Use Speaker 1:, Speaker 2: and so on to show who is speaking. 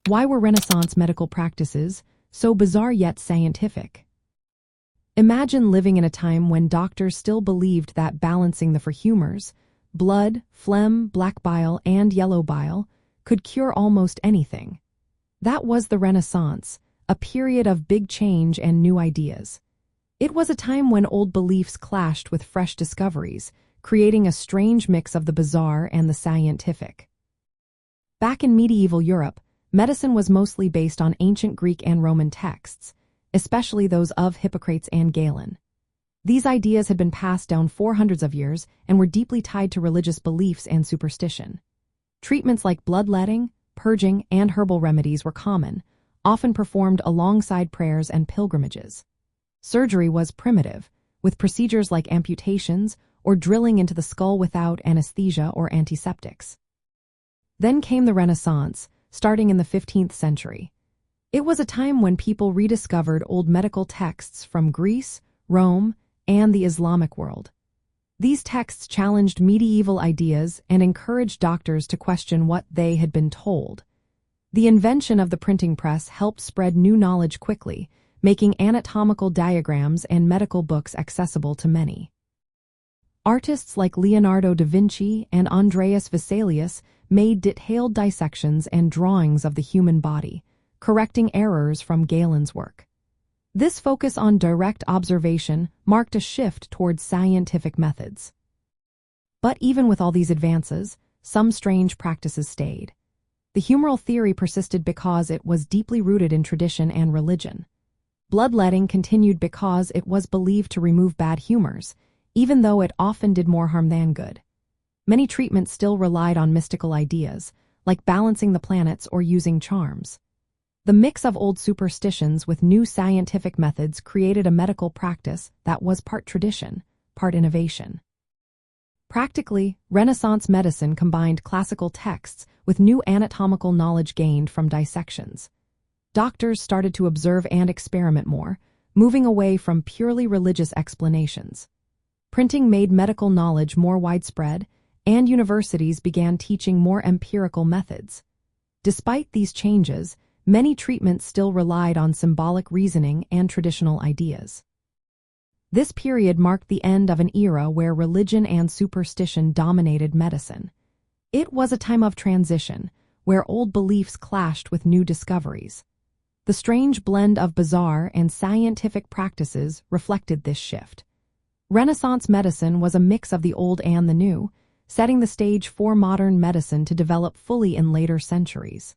Speaker 1: Why were Renaissance medical practices so bizarre yet scientific? Imagine living in a time when doctors still believed that balancing the four humors, blood, phlegm, black bile, and yellow bile, could cure almost anything. That was the Renaissance, a period of big change and new ideas. It was a time when old beliefs clashed with fresh discoveries, creating a strange mix of the bizarre and the scientific. Back in medieval Europe, medicine was mostly based on ancient Greek and Roman texts, especially those of Hippocrates and Galen. These ideas had been passed down for hundreds of years and were deeply tied to religious beliefs and superstition. Treatments like bloodletting, purging, and herbal remedies were common, often performed alongside prayers and pilgrimages. Surgery was primitive, with procedures like amputations or drilling into the skull without anesthesia or antiseptics. Then came the Renaissance, starting in the 15th century. It was a time when people rediscovered old medical texts from Greece, Rome, and the Islamic world. These texts challenged medieval ideas and encouraged doctors to question what they had been told. The invention of the printing press helped spread new knowledge quickly, making anatomical diagrams and medical books accessible to many. Artists like Leonardo da Vinci and Andreas Vesalius made detailed dissections and drawings of the human body, correcting errors from Galen's work. This focus on direct observation marked a shift towards scientific methods. But even with all these advances, some strange practices stayed. The humoral theory persisted because it was deeply rooted in tradition and religion. Bloodletting continued because it was believed to remove bad humors, even though it often did more harm than good. Many treatments still relied on mystical ideas, like balancing the planets or using charms. The mix of old superstitions with new scientific methods created a medical practice that was part tradition, part innovation. Practically, Renaissance medicine combined classical texts with new anatomical knowledge gained from dissections. Doctors started to observe and experiment more, moving away from purely religious explanations. Printing made medical knowledge more widespread, and universities began teaching more empirical methods. Despite these changes, many treatments still relied on symbolic reasoning and traditional ideas. This period marked the end of an era where religion and superstition dominated medicine. It was a time of transition, where old beliefs clashed with new discoveries. The strange blend of bizarre and scientific practices reflected this shift. Renaissance medicine was a mix of the old and the new, setting the stage for modern medicine to develop fully in later centuries.